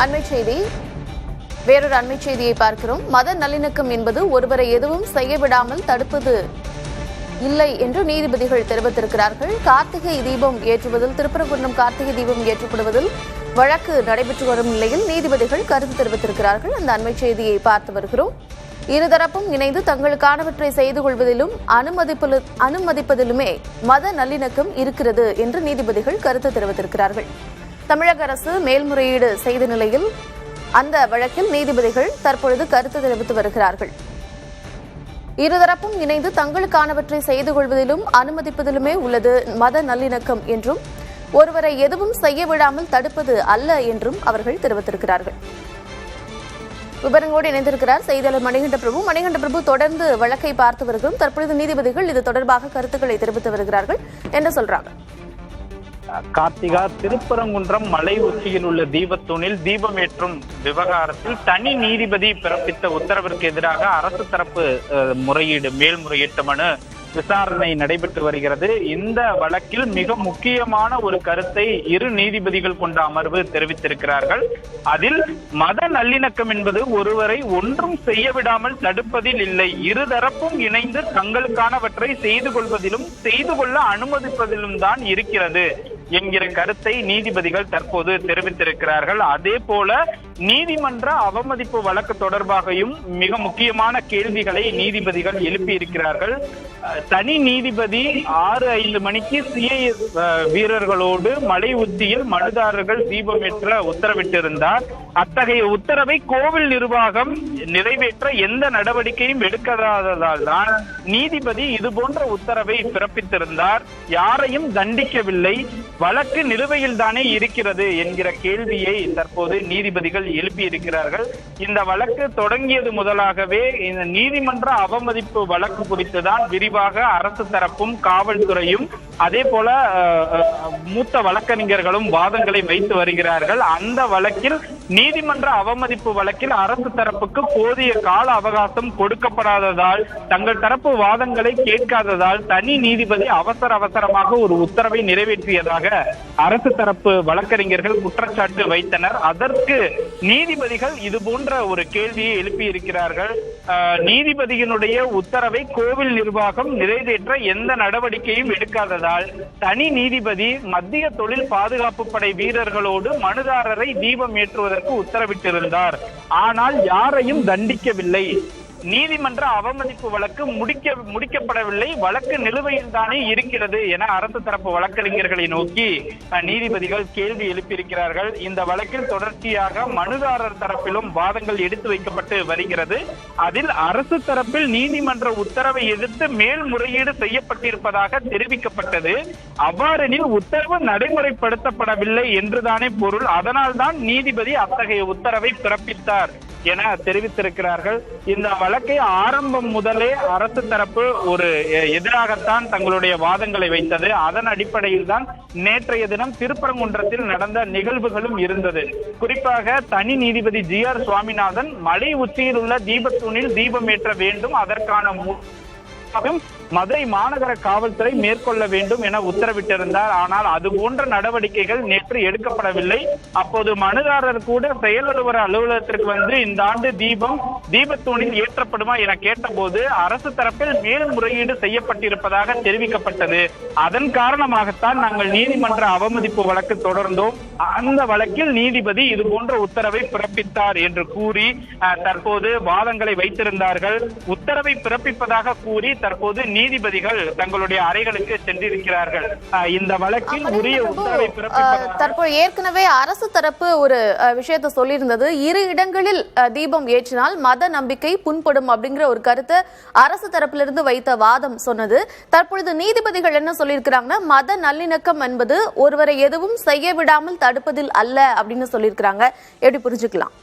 அண்மை செய்தி. வேறொரு அண்மை செய்தியை பார்க்கிறோம். மத நல்லிணக்கம் என்பது ஒருவரை எதுவும் செய்ய விடாமல் தடுப்பது இல்லை என்று நீதிபதிகள் தெரிவித்திருக்கிறார்கள். கார்த்திகை தீபம் ஏற்றுவதில், திருப்பரங்குன்றம் கார்த்திகை தீபம் ஏற்றப்படுவதில் வழக்கு நடைபெற்று வரும் நிலையில் நீதிபதிகள் கருத்து தெரிவித்திருக்கிறார்கள். அந்த அண்மை செய்தியை பார்த்து வருகிறோம். இருதரப்பும் இணைந்து தங்களுக்கானவற்றை செய்து கொள்வதிலும் அனுமதிப்பதிலுமே மத நல்லிணக்கம் இருக்கிறது என்று நீதிபதிகள் கருத்து தெரிவித்திருக்கிறார்கள். தமிழக அரசு மேல்முறையீடு செய்த நிலையில் அந்த வழக்கில் நீதிபதிகள் தற்பொழுது கருத்து தெரிவித்து வருகிறார்கள். இருதரப்பும் இணைந்து தங்களுக்கானவற்றை செய்து கொள்வதிலும் அனுமதிப்பதிலுமே உள்ளது மத நல்லிணக்கம் என்றும், ஒருவரை எதுவும் செய்ய விடாமல் தடுப்பது அல்ல என்றும் அவர்கள் தெரிவித்திருக்கிறார்கள். விவரங்களோடு இணைந்திருக்கிறார் செய்தியாளர் மணிகண்ட பிரபு. மணிகண்ட பிரபு, தொடர்ந்து வழக்கை பார்த்து வருகிறோம். தற்பொழுது நீதிபதிகள் இது தொடர்பாக கருத்துக்களை தெரிவித்து வருகிறார்கள். என்ன சொல்றாங்க? கார்த்திகா, திருப்பரங்குன்றம் மலை உச்சியில் உள்ள தீபத்தூணில் தீபம் ஏற்றும் விவகாரத்தில் தனி நீதிபதி பிறப்பித்த உத்தரவிற்கு எதிராக அரசு தரப்பு மேல்முறையீட்டு மனு விசாரணை நடைபெற்று வருகிறது. இந்த வழக்கில் மிக முக்கியமான ஒரு கருத்தை இரு நீதிபதிகள் கொண்ட அமர்வு தெரிவித்திருக்கிறார்கள். அதில் மத நல்லிணக்கம் என்பது ஒருவரை ஒன்றும் செய்ய விடாமல் தடுப்பதில் இல்லை, இருதரப்பும் இணைந்து தங்களுக்கானவற்றை செய்து கொள்வதிலும் செய்து கொள்ள அனுமதிப்பதிலும் தான் இருக்கிறது என்கிற கருத்தை நீதிபதிகள் தற்போது தெரிவித்திருக்கிறார்கள். அதே போல நீதிமன்ற அவமதிப்பு வழக்கு தொடர்பாகவும் மிக முக்கியமான கேள்விகளை நீதிபதிகள் எழுப்பியிருக்கிறார்கள். தனி நீதிபதி 6:05 மணிக்கு சிஐஎஸ் வீரர்களோடு மலை உச்சியில் மனுதாரர்கள் தீபமேற்ற உத்தரவிட்டிருந்தார். அத்தகைய உத்தரவை கோவில் நிர்வாகம் நிறைவேற்ற எந்த நடவடிக்கையும் எடுக்காததால் தான் நீதிபதி இது போன்ற உத்தரவை பிறப்பித்திருந்தார். யாரையும் தண்டிக்கவில்லை, வழக்கு நிலுவையில் தானே இருக்கிறது என்கிற கேள்வியை தற்போது நீதிபதிகள் எழுப்பியிருக்கிறார்கள். இந்த வழக்கு தொடங்கியது முதலாகவே இந்த நீதிமன்ற அவமதிப்பு வழக்கு குறித்துதான் விரிவாக அரசு தரப்பும் காவல்துறையும் அதே போல மூத்த வழக்கறிஞர்களும் வாதங்களை வைத்து வருகிறார்கள். அந்த வழக்கில் நீதிமன்ற அவமதிப்பு வழக்கில் அரசு தரப்புக்கு போதிய கால அவகாசம் கொடுக்கப்படாததால், தங்கள் தரப்பு வாதங்களை கேட்காததால் தனி நீதிபதி அவசரமாக ஒரு உத்தரவை நிறைவேற்றியதாக அரசு தரப்பு வழக்கறிஞர்கள் குற்றச்சாட்டு வைத்தனர். அதற்கு நீதிபதிகள் இது போன்ற ஒரு கேள்வியை எழுப்பியிருக்கிறார்கள். நீதிபதியினுடைய உத்தரவை கோவில் நிர்வாகம் நிறைவேற்ற எந்த நடவடிக்கையும் எடுக்காததால் தனி நீதிபதி மத்திய தொழில் பாதுகாப்பு படை வீரர்களோடு மனுதாரரை தீபம் ஏற்றுவதற்கு உத்தரவிட்டிருந்தார். ஆனால் யாரையும் தண்டிக்கவில்லை. நீதிமன்ற அவமதிப்பு வழக்கு முடிக்கப்படவில்லை, வழக்கு நிலுவையில் தானே இருக்கிறது என அரசு தரப்பு வழக்கறிஞர்களை நோக்கி நீதிபதிகள் கேள்வி எழுப்பியிருக்கிறார்கள். இந்த வழக்கில் தொடர்ச்சியாக மனுதாரர் தரப்பிலும் வாதங்கள் எடுத்து வைக்கப்பட்டு வருகிறது. அதில் அரசு தரப்பில் நீதிமன்ற உத்தரவை எதிர்த்து மேல்முறையீடு செய்யப்பட்டிருப்பதாக தெரிவிக்கப்பட்டது. அவ்வாறெனில் உத்தரவு நடைமுறைப்படுத்தப்படவில்லை என்றுதானே பொருள். அதனால் தான் நீதிபதி அத்தகைய உத்தரவை பிறப்பித்தார் என தெரிவித்திருக்கிறார்கள். இந்த வழக்கை ஆரம்பம் முதலே அரசு தரப்பு ஒரு எதிராகத்தான் தங்களுடைய வாதங்களை வைத்தது. அதன் அடிப்படையில் தான் நேற்றைய தினம் திருப்பரங்குன்றத்தில் நடந்த நிகழ்வுகளும் இருந்தது. குறிப்பாக தனி நீதிபதி GR சுவாமிநாதன் மலை உச்சியில் உள்ள தீபத்தூணில் தீபம் ஏற்ற வேண்டும், அதற்கான மதுரை மாநகர காவல்துறை மேற்கொள்ள வேண்டும் என உத்தரவிட்டிருந்தார். ஆனால் அது போன்ற நடவடிக்கைகள் நேற்று எடுக்கப்படவில்லை. அப்போது மனுதாரர் கூட செயல் அலுவலர் அலுவலகத்திற்கு வந்து இந்த ஆண்டு தீபத்தூணில் ஏற்றப்படுமா என கேட்டபோது அரசு தரப்பில் மேல்முறையீடு செய்யப்பட்டிருப்பதாக தெரிவிக்கப்பட்டது. அதன் காரணமாகத்தான் நாங்கள் நீதிமன்ற அவமதிப்பு வழக்கு தொடர்ந்தோம். அந்த வழக்கில் நீதிபதி இது போன்ற உத்தரவை பிறப்பித்தார் என்று கூறி தற்போது வாதங்களை வைத்திருந்தார்கள். உத்தரவை பிறப்பிப்பதாக கூறி தற்போது நீதிபதிகள் தங்களுடைய அறைகளுக்கு சென்றிருக்கிறார்கள். இந்த வழக்கில் உரிய உத்தரவை பிறப்பிப்பதாக தற்போது ஏற்கனவே அரசு தரப்பு ஒரு விஷயத்தை சொல்லியிருந்தது. இரு இடங்களில் தீபம் ஏற்றினால் மத நம்பிக்கை புண்படும் அப்படிங்கிற ஒரு கருத்தை அரசு தரப்பிலிருந்து வைத்த வாதம் சொன்னது. தற்பொழுது நீதிபதிகள் என்ன சொல்லியிருக்கிறாங்கன்னா, மத நல்லிணக்கம் என்பது ஒருவரை எதுவும் செய்ய விடாமல் தடுப்பதில் அல்ல அப்படின்னு சொல்லியிருக்கிறாங்க. எப்படி புரிஞ்சுக்கலாம்?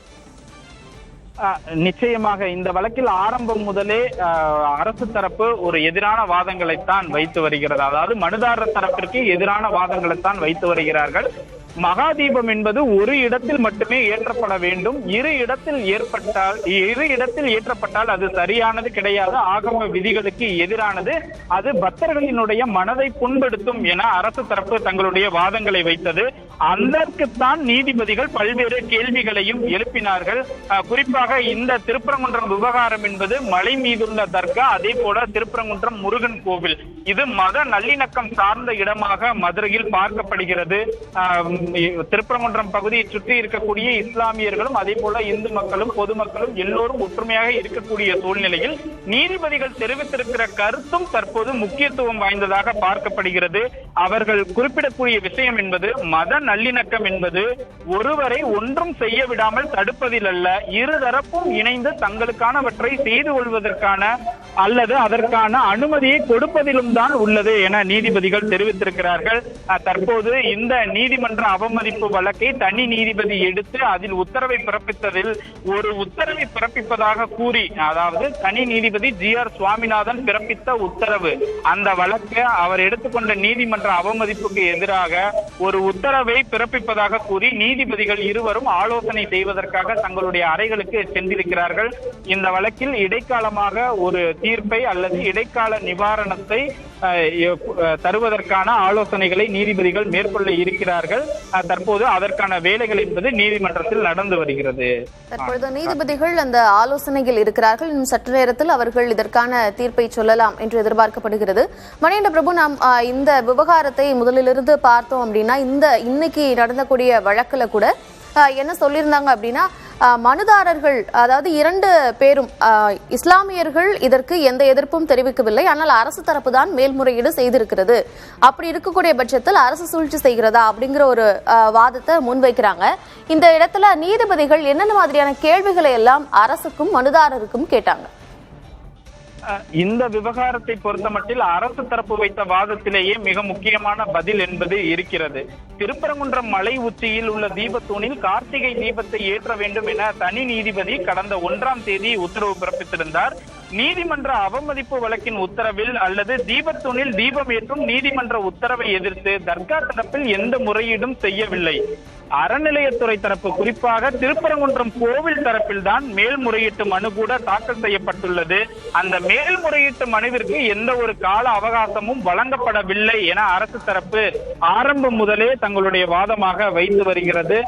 நிச்சயமாக இந்த வழக்கில் ஆரம்பம் முதலே அரசு தரப்பு ஒரு எதிரான வாதங்களைத்தான் வைத்து வருகிறது. அதாவது மனுதாரர் தரப்பிற்கு எதிரான வாதங்களைத்தான் வைத்து வருகிறார்கள். மகாதீபம் என்பது ஒரு இடத்தில் மட்டுமே ஏற்றப்பட வேண்டும். இரு இடத்தில் ஏற்றப்பட்டால் அது சரியானது கிடையாது, ஆகம விதிகளுக்கு எதிரானது, அது பக்தர்களினுடைய மனதை புண்படுத்தும் என அரசு தரப்பு தங்களுடைய வாதங்களை வைத்தது. அதற்குத்தான் நீதிபதிகள் பல்வேறு கேள்விகளையும் எழுப்பினார்கள். குறிப்பாக இந்த திருப்பரங்குன்றம் விவகாரம் என்பது மலை மீதுள்ள தர்கா, அதே போல திருப்பரங்குன்றம் முருகன் கோவில், இது மத நல்லிணக்கம் சார்ந்த இடமாக மதுரையில் பார்க்கப்படுகிறது. திருப்பரங்குன்றம் பகுதியை சுற்றி இருக்கக்கூடிய இஸ்லாமியர்களும் அதே போல இந்து மக்களும் பொதுமக்களும் எல்லோரும் ஒற்றுமையாக இருக்கக்கூடிய சூழ்நிலையில் நீதிபதிகள் தெரிவித்திருக்கிற கருத்தும் தற்போது முக்கியத்துவம் வாய்ந்ததாக பார்க்கப்படுகிறது. அவர்கள் குறிப்பிடக்கூடிய விஷயம் என்பது மத நல்லிணக்கம் என்பது ஒருவரை ஒன்றும் செய்ய விடாமல் தடுப்பதில் அல்ல, இருதரப்பும் இணைந்து தங்களுக்கானவற்றை செய்து கொள்வதற்கான அல்லது அதற்கான அனுமதியை கொடுப்பதிலும் தான் உள்ளது என நீதிபதிகள் தெரிவித்திருக்கிறார்கள். தற்போது இந்த நீதிமன்ற அவமதிப்பு வழக்கை தனி நீதிபதி எடுத்து அதில் உத்தரவை பிறப்பித்ததில் ஒரு உத்தரவை பிறப்பிப்பதாக கூறி, அதாவது தனி நீதிபதி GR சுவாமிநாதன் பிறப்பித்த உத்தரவு, அந்த வழக்கு அவர் எடுத்துக்கொண்ட நீதிமன்ற அவமதிப்புக்கு எதிராக ஒரு உத்தரவை பிறப்பிப்பதாக கூறி நீதிபதிகள் இருவரும் ஆலோசனை செய்வதற்காக தங்களுடைய அறைகளுக்கு சென்றிருக்கிறார்கள். இந்த வழக்கில் இடைக்காலமாக ஒரு தீர்ப்பை அல்லது இடைக்கால நிவாரணத்தை தருவதற்கான ஆலோசனைகளை நீதிபதிகள் மேற்கொள்ள இருக்கிறார்கள். தற்போது அதற்கான வேலைகள் என்பது நீதிமன்றத்தில் நடந்து வருகிறது. தற்பொழுது நீதிபதிகள் அந்த ஆலோசனையில் இருக்கிறார்கள். இன்னும் சற்று நேரத்தில் அவர்கள் இதற்கான தீர்ப்பை சொல்லலாம் என்று எதிர்பார்க்கப்படுகிறது. மணிகண்ட பிரபு, நாம் இந்த விவகாரத்தை முதலிலிருந்து பார்த்தோம் அப்படின்னா, இன்னைக்கு நடந்தக்கூடிய வழக்குல கூட என்ன சொல்லியிருந்தாங்க அப்படின்னா, மனுதாரர்கள் அதாவது 2 பேரும் இஸ்லாமியர்கள் இதற்கு எந்த எதிர்ப்பும் தெரிவிக்கவில்லை, ஆனால் அரசு தரப்பு தான் மேல்முறையீடு செய்திருக்கிறது. அப்படி இருக்கக்கூடிய பட்சத்தில் அரசு சூழ்ச்சி செய்கிறதா அப்படிங்கிற ஒரு வாதத்தை முன்வைக்கிறாங்க. இந்த இடத்துல நீதிபதிகள் என்னென்ன மாதிரியான கேள்விகளை எல்லாம் அரசுக்கும் மனுதாரருக்கும் கேட்டாங்க? இந்த விவகாரத்தை பொறுத்தமட்டில் அரசு தரப்பு வைத்த வாதத்திலேயே மிக முக்கியமான பதில் என்பது இருக்கிறது. திருப்பரங்குன்றம் மலை உச்சியில் உள்ள தீபத்தூணில் கார்த்திகை தீபத்தை ஏற்ற வேண்டும் என தனி நீதிபதி கடந்த 1ஆம் தேதி உத்தரவு பிறப்பித்திருந்தார். நீதிமன்ற அவமதிப்பு வழக்கின் உத்தரவில் அல்லது தீபத்தூணில் தீபம் ஏற்றும் நீதிமன்ற உத்தரவை எதிர்த்து தர்கா தரப்பில் எந்த முறையீடும் செய்யவில்லை. அறநிலையத்துறை தரப்பு, குறிப்பாக திருப்பரங்குன்றம் கோவில் தரப்பில் தான் மேல்முறையீட்டு மனு கூட தாக்கல் செய்யப்பட்டுள்ளது. அந்த மேல்முறையீட்டு மனுவிற்கு எந்த ஒரு கால அவகாசமும் வழங்கப்படவில்லை என அரசு தரப்பு ஆரம்பம் முதலே தங்களுடைய வாதமாக வைத்து வருகிறது.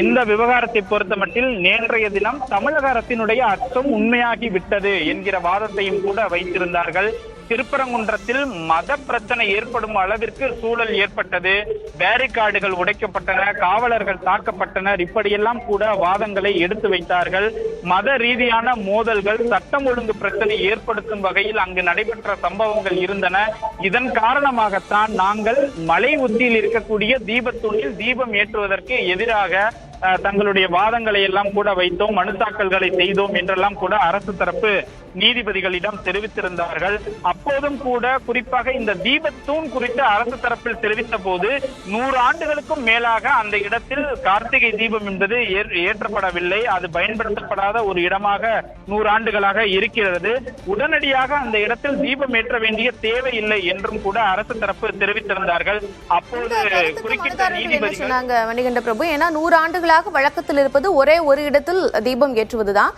இந்த விவகாரத்தை பொறுத்தமட்டில் நேற்றைய தினம் தமிழக அரசினுடைய அச்சம் உண்மையாகி விட்டது என்கிற வாதத்தையும் கூட வைத்திருந்தார்கள். திருப்பரங்குன்றத்தில் மத பிரச்சனை ஏற்படும் அளவிற்கு சூழல் ஏற்பட்டது, பேரிகார்டுகள் உடைக்கப்பட்டன, காவலர்கள் தாக்கப்பட்டனர், இப்படியெல்லாம் கூட வாதங்களை எடுத்து வைத்தார்கள். மத ரீதியான மோதல்கள், சட்டம் ஒழுங்கு பிரச்சனை ஏற்படுத்தும் வகையில் அங்கு நடைபெற்ற சம்பவங்கள் இருந்தன. இதன் காரணமாகத்தான் நாங்கள் மலை உச்சியில் இருக்கக்கூடிய தீபத்தூணில் தீபம் ஏற்றுவதற்கு எதிராக தங்களுடைய வாதங்களை எல்லாம் கூட வைத்தோம், மனு தாக்கல்களை செய்தோம் என்றெல்லாம் கூட அரசு தரப்பு நீதிபதிகளிடம் தெரிவித்திருந்தார்கள். அப்போதும் கூட குறிப்பாக இந்த தீபத்தூண் குறித்து அரசு தரப்பில் தெரிவித்த போது 100 ஆண்டுகளுக்கும் மேலாக அந்த இடத்தில் கார்த்திகை தீபம் என்பது ஏற்றப்படவில்லை, அது பயன்படுத்தப்படாத ஒரு இடமாக 100 ஆண்டுகளாக இருக்கிறது, உடனடியாக அந்த இடத்தில் தீபம் ஏற்ற வேண்டிய தேவை இல்லை என்றும் கூட அரசு தரப்பு தெரிவித்திருந்தார்கள். அப்போது குறுக்கிட்ட நீதிபதிகள் மணிகண்ட பிரபு, ஏன்னா 100 ஆண்டுகளாக வழக்கத்தில் இருப்பது ஒரே ஒரு இடத்தில் தீபம் ஏற்றுவதுதான்,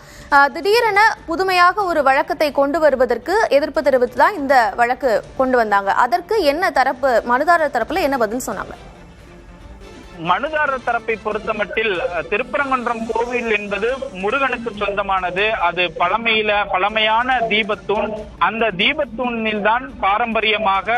திடீரென புதுமையாக ஒரு வழக்கத்தை கொண்டு வருவதற்கு எதிர்ப்பு தெரிவித்துதான் இந்த வழக்கு கொண்டு வந்தாங்க. அதற்கு என்ன தரப்பு, மனுதாரர் தரப்புல என்ன பதில் சொன்னாங்க? மனுதாரர் தரப்பை பொறுத்தமட்டில் திருப்பரங்குன்றம் கோவில் என்பது முருகனுக்கு சொந்தமானது, அது பழமையான தீபத்தூண், அந்த தீபத்தூணில் தான் பாரம்பரியமாக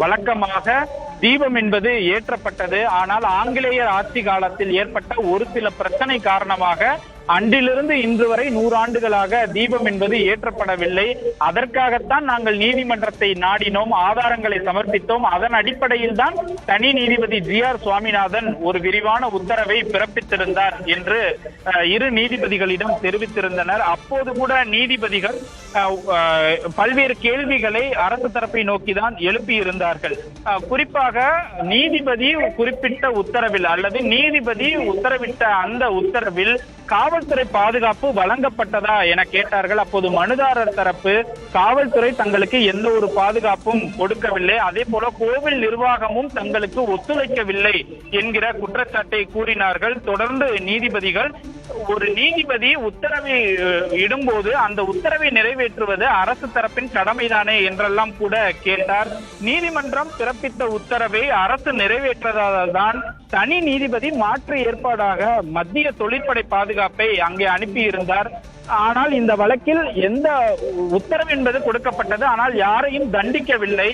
வழக்கமாக தீபம் என்பது ஏற்றப்பட்டது. ஆனால் ஆங்கிலேயர் ஆட்சி காலத்தில் ஏற்பட்ட ஒரு சில பிரச்சனை காரணமாக அன்றிலிருந்து இன்று வரை 100 ஆண்டுகளாக தீபம் என்பது ஏற்றப்படவில்லை. அதற்காகத்தான் நாங்கள் நீதிமன்றத்தை நாடினோம், ஆதாரங்களை சமர்ப்பித்தோம். அதன் அடிப்படையில் தான் தனி நீதிபதி GR சுவாமிநாதன் ஒரு விரிவான உத்தரவை பிறப்பித்திருந்தார் என்று இரு நீதிபதிகளிடம் தெரிவித்திருந்தனர். அப்போது கூட நீதிபதிகள் பல்வேறு கேள்விகளை அரசு தரப்பை நோக்கிதான் எழுப்பியிருந்தார்கள். குறிப்பாக நீதிபதி குறிப்பிட்ட உத்தரவில் அல்லது நீதிபதி உத்தரவிட்ட அந்த உத்தரவில் காவல் காவல்துறை பாதுகாப்பு வழங்கப்பட்டதா என கேட்டார்கள். அப்போது மனுதாரர் தரப்பு காவல்துறை தங்களுக்கு எந்த ஒரு பாதுகாப்பும் கொடுக்கவில்லை, அதே போல கோவில் நிர்வாகமும் தங்களுக்கு ஒத்துழைக்கவில்லை என்கிற குற்றச்சாட்டை கூறினார்கள். தொடர்ந்து நீதிபதிகள், ஒரு நீதிபதி உத்தரவை இடும்போது அந்த உத்தரவை நிறைவேற்றுவது அரசு தரப்பின் கடமைதானே என்றெல்லாம் கூட கேட்டார். நீதிமன்றம் பிறப்பித்த உத்தரவை அரசு நிறைவேற்றதால் தான் தனி நீதிபதி மாற்று ஏற்பாடாக மத்திய தொழிற்படை பாதுகாப்பை அங்கே அனுப்பியிருந்தார். ஆனால் இந்த வழக்கில் எந்த உத்தரவு என்பது கொடுக்கப்பட்டது, ஆனால் யாரையும் தண்டிக்கவில்லை.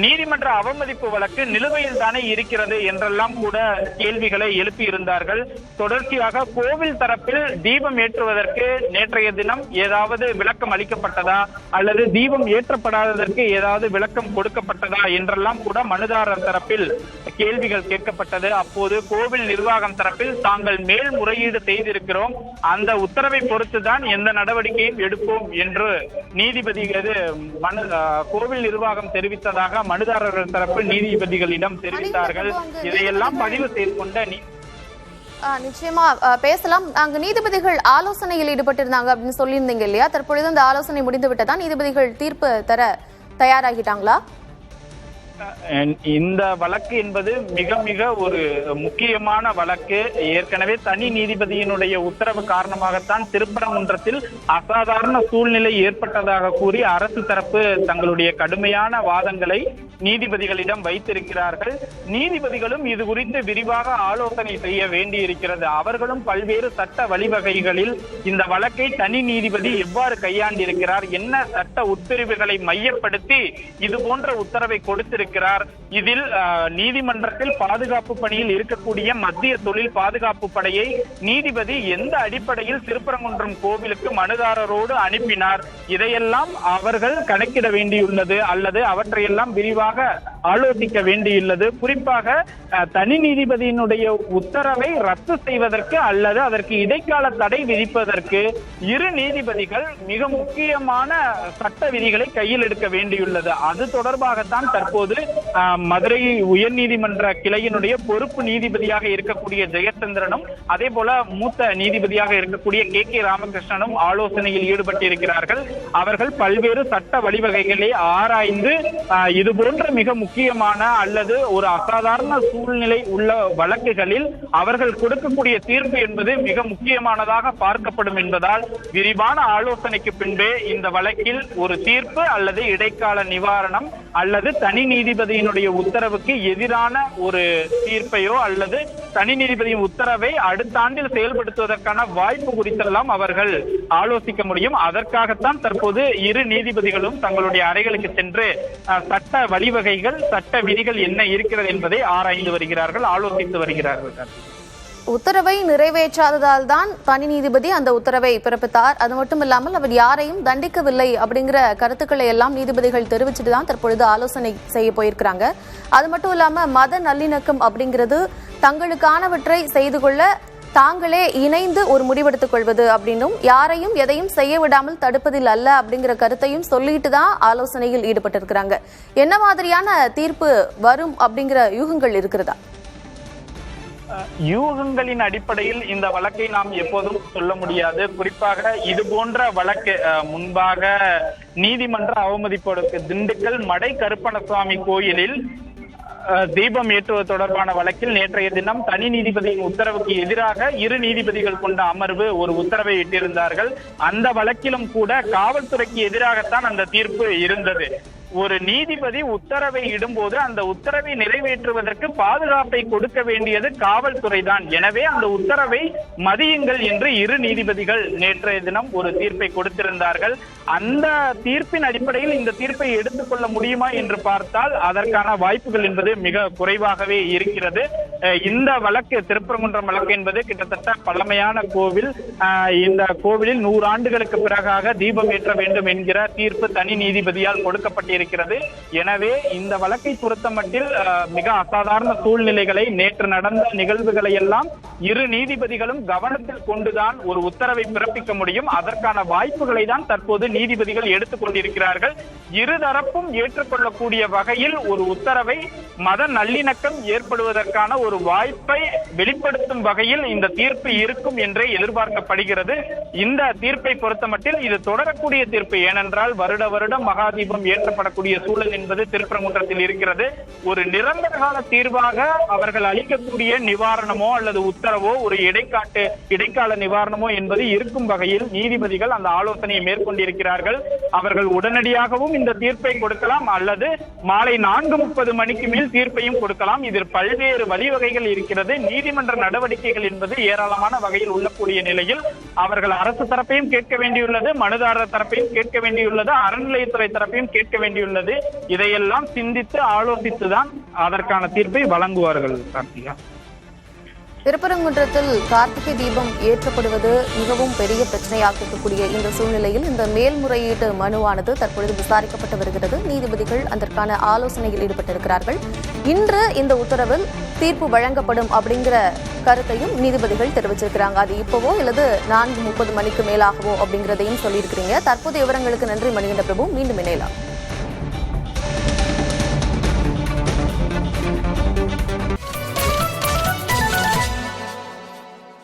நீதிமன்ற அவமதிப்பு வழக்கு நிலுவையில் தானே இருக்கிறது என்றெல்லாம் கூட கேள்விகளை எழுப்பியிருந்தார்கள். தொடர்ச்சியாக கோவில் தரப்பில் தீபம் ஏற்றுவதற்கு நேற்றைய தினம் ஏதாவது விளக்கம் அளிக்கப்பட்டதா அல்லது தீபம் ஏற்றப்படாததற்கு ஏதாவது விளக்கம் கொடுக்கப்பட்டதா என்றெல்லாம் கூட மனுதாரர் தரப்பில் கேள்விகள் கேட்கப்பட்டது. அப்போது கோவில் நிர்வாகம் தரப்பில் தாங்கள் மேல்முறையீடு செய்திருக்கிறோம், அந்த உத்தரவை பொறுத்து தான் எந்த நடவடிக்கையும் எடுப்போம் என்று நீதிபதி கோவில் நிர்வாகம் தெரிவித்ததாக மனுதாரர்கள் தரப்பு நீதிபதிகளிடம் தெரிவித்தார்கள். இதையெல்லாம் பதிவு செய்து கொண்ட நிச்சயமா பேசலாம். அங்கு நீதிபதிகள் ஆலோசனையில் ஈடுபட்டிருந்தாங்க அப்படின்னு சொல்லியிருந்தீங்க இல்லையா? தற்பொழுது அந்த ஆலோசனை முடிந்து விட்டதா? நீதிபதிகள் தீர்ப்பு தர தயாராகிட்டாங்களா? இந்த வழக்கு என்பது மிக மிக ஒரு முக்கியமான வழக்கு. ஏற்கனவே தனி நீதிபதியினுடைய உத்தரவு காரணமாகத்தான் திருப்பரங்குன்றத்தில் அசாதாரண சூழ்நிலை ஏற்பட்டதாக கூறி அரசு தரப்பு தங்களுடைய கடுமையான வாதங்களை நீதிபதிகளிடம் வைத்திருக்கிறார்கள். நீதிபதிகளும் இது குறித்து விரிவாக ஆலோசனை செய்ய வேண்டியிருக்கிறது. அவர்களும் பல்வேறு சட்ட வழிவகைகளில் இந்த வழக்கை தனி நீதிபதி எவ்வாறு கையாண்டிருக்கிறார், என்ன சட்ட உட்பிரிவுகளை மையப்படுத்தி இது போன்ற உத்தரவை கொடுத்திருக்கிறார், இதில் நீதிமன்றத்தில் பாதுகாப்பு பணியில் இருக்கக்கூடிய மத்திய தொழில் பாதுகாப்பு படையை நீதிபதி எந்த அடிப்படையில் திருப்பரங்குன்றம் கோவிலுக்கு மனுதாரரோடு அனுப்பினார், இதையெல்லாம் அவர்கள் கணக்கிட வேண்டியுள்ளது அல்லது அவற்றையெல்லாம் விரிவாக ஆலோசிக்க வேண்டியுள்ளது. குறிப்பாக தனி நீதிபதியினுடைய உத்தரவை ரத்து செய்வதற்கு அல்லது அதற்கு இடைக்கால தடை விதிப்பதற்கு இரு நீதிபதிகள் மிக முக்கியமான சட்ட விதிகளை கையில் எடுக்க வேண்டியுள்ளது. அது தொடர்பாகத்தான் தற்போது மதுரை உயர்நீதிமன்ற கிளையினுடைய பொறுப்பு நீதிபதியாக இருக்கக்கூடிய ஜெயச்சந்திரனும் அதே போல மூத்த நீதிபதியாக இருக்கக்கூடிய கே ராமகிருஷ்ணனும் ஆலோசனையில் ஈடுபட்டிருக்கிறார்கள். அவர்கள் பல்வேறு சட்ட வழிவகைகளை ஆராய்ந்து இது போன்ற மிக முக்கியமான அல்லது ஒரு அசாதாரண சூழ்நிலை உள்ள வழக்குகளில் அவர்கள் கொடுக்கக்கூடிய தீர்ப்பு என்பது மிக முக்கியமானதாக பார்க்கப்படும் என்பதால் விரிவான ஆலோசனைக்கு பின்பே இந்த வழக்கில் ஒரு தீர்ப்பு அல்லது இடைக்கால நிவாரணம் அல்லது தனி நீதிபதியினுடைய உத்தரவுக்கு எதிரான ஒரு தீர்ப்பையோ அல்லது தனி நீதிபதியின் உத்தரவை அடுத்த ஆண்டில் செயல்படுத்துவதற்கான வாய்ப்பு குறித்தெல்லாம் அவர்கள் ஆலோசிக்க முடியும். அதற்காகத்தான் தற்போது இரு நீதிபதிகளும் தங்களுடைய அறைகளுக்கு சென்று சட்ட வழிவகைகள் சட்ட விதிகள் என்ன இருக்கிறது என்பதை ஆராய்ந்து வருகிறார்கள், ஆலோசித்து வருகிறார்கள். உத்தரவை நிறைவேற்றாததால் தான் தனி நீதிபதி அந்த உத்தரவை பிறப்பித்தார். அது மட்டும் இல்லாமல் அவர் யாரையும் தண்டிக்கவில்லை அப்படிங்கிற கருத்துக்களை எல்லாம் நீதிபதிகள் தெரிவிச்சுட்டு தான் தற்பொழுது ஆலோசனை செய்ய போயிருக்கிறாங்க. அது மட்டும் இல்லாம மத நல்லிணக்கம் அப்படிங்கிறது தங்களுக்கானவற்றை செய்து கொள்ள தாங்களே இணைந்து ஒரு முடிவெடுத்துக் கொள்வது அப்படின்னும் யாரையும் எதையும் செய்ய விடாமல் தடுப்பதில் அல்ல அப்படிங்கிற கருத்தையும் சொல்லிட்டு தான் ஆலோசனையில் ஈடுபட்டிருக்கிறாங்க. என்ன மாதிரியான தீர்ப்பு வரும் அப்படிங்கிற யூகங்கள் இருக்கிறதா? யூகங்களின் அடிப்படையில் இந்த வழக்கை நாம் எப்போதும் சொல்ல முடியாது. குறிப்பாக இது போன்ற வழக்கு முன்பாக நீதிமன்ற அவமதிப்போருக்கு திண்டுக்கல் மடை கருப்பணசுவாமி கோயிலில் தீபம் ஏற்றுவது தொடர்பான வழக்கில் நேற்றைய தினம் தனி நீதிபதியின் உத்தரவுக்கு எதிராக இரு நீதிபதிகள் கொண்ட அமர்வு ஒரு உத்தரவை இட்டிருந்தார்கள். அந்த வழக்கிலும் கூட காவல்துறைக்கு எதிராகத்தான் அந்த தீர்ப்பு இருந்தது. ஒரு நீதிபதி உத்தரவை இடும்போது அந்த உத்தரவை நிறைவேற்றுவதற்கு பாதுகாப்பை கொடுக்க வேண்டியது காவல்துறை தான். எனவே அந்த உத்தரவை மதியுங்கள் என்று இரு நீதிபதிகள் நேற்றைய தினம் ஒரு தீர்ப்பை கொடுத்திருந்தார்கள். அந்த தீர்ப்பின் அடிப்படையில் இந்த தீர்ப்பை எடுத்துக்கொள்ள முடியுமா என்று பார்த்தால் அதற்கான வாய்ப்புகள் என்பது மிக குறைவாகவே இருக்கிறது. இந்த வழக்கு திருப்பரங்குன்றம் வழக்கு என்பது கிட்டத்தட்ட பழமையான கோவில். இந்த கோவிலில் 100 ஆண்டுகளுக்கு பிறகாக தீபம் ஏற்ற வேண்டும் என்கிற தீர்ப்பு தனி நீதிபதியால் கொடுக்கப்பட்டிருக்கிறது. எனவே இந்த வழக்கை பொறுத்த மட்டில் மிக அசாதாரண சூழ்நிலைகளை நேற்று நடந்த நிகழ்வுகளை எல்லாம் இரு நீதிபதிகளும் கவனத்தில் கொண்டுதான் ஒரு உத்தரவை பிறப்பிக்க முடியும். அதற்கான வாய்ப்புகளை தான் தற்போது நீதிபதிகள் எடுத்துக் கொண்டிருக்கிறார்கள். இருதரப்பும் ஏற்றுக்கொள்ளக்கூடிய வகையில் ஒரு உத்தரவை மத நல்லிணக்கம் ஏற்படுவதற்கான ஒரு வாய்ப்பை வெளிப்படுத்தும் வகையில் இந்த தீர்ப்பு இருக்கும் என்றே எதிர்பார்க்கப்படுகிறது. இந்த தீர்ப்பை பொறுத்தமட்டில் இது தொடரக்கூடிய தீர்ப்பு. ஏனென்றால் வருடம் மகாதீபம் ஏற்றப்படக்கூடிய சூழல் என்பது திருப்பரங்குன்றத்தில் இருக்கிறது. ஒரு நிரந்தர கால தீர்வாக அவர்கள் அளிக்கக்கூடிய நிவாரணமோ அல்லது உத்தரவோ ஒரு இடைக்கால நிவாரணமோ என்பது இருக்கும் வகையில் நீதிபதிகள் அந்த ஆலோசனையை மேற்கொண்டிருக்கிறார்கள். அவர்கள் உடனடியாகவும் இந்த தீர்ப்பை கொடுக்கலாம் அல்லது மாலை 4:30 மணிக்கு மேல் தீர்ப்பையும் கொடுக்கலாம். இதில் பல்வேறு வழிவகைகள் இருக்கிறது. நீதிமன்ற நடவடிக்கைகள் என்பது ஏராளமான வகையில் உள்ளக்கூடிய நிலையில் அவர்கள் அரசு தரப்பையும் கேட்க வேண்டியுள்ளது, மனுதாரர் தரப்பையும் கேட்க வேண்டியுள்ளது, அறநிலையத்துறை தரப்பையும் கேட்க வேண்டியுள்ளது. இதையெல்லாம் சிந்தித்து ஆலோசித்துதான் அதற்கான தீர்ப்பை வழங்குவார்கள். கார்த்திகா, திருப்பரங்குன்றத்தில் கார்த்திகை தீபம் ஏற்றப்படுவது மிகவும் பெரிய பிரச்சனையாக இருக்கக்கூடிய இந்த சூழ்நிலையில் இந்த மேல்முறையீட்டு மனுவானது தற்பொழுது விசாரிக்கப்பட்டு வருகிறது. நீதிபதிகள் அதற்கான ஆலோசனையில் ஈடுபட்டிருக்கிறார்கள். இன்று இந்த உத்தரவில் தீர்ப்பு வழங்கப்படும் அப்படிங்கிற கருத்தையும் நீதிபதிகள் தெரிவிச்சிருக்கிறாங்க. அது இப்போவோ அல்லது 4:30 மணிக்கு மேலாகவோ அப்படிங்கிறதையும் சொல்லியிருக்கிறீங்க. தற்போதைய விவரங்களுக்கு நன்றி மணிகண்ட பிரபு. மீண்டும் இணையலாம்.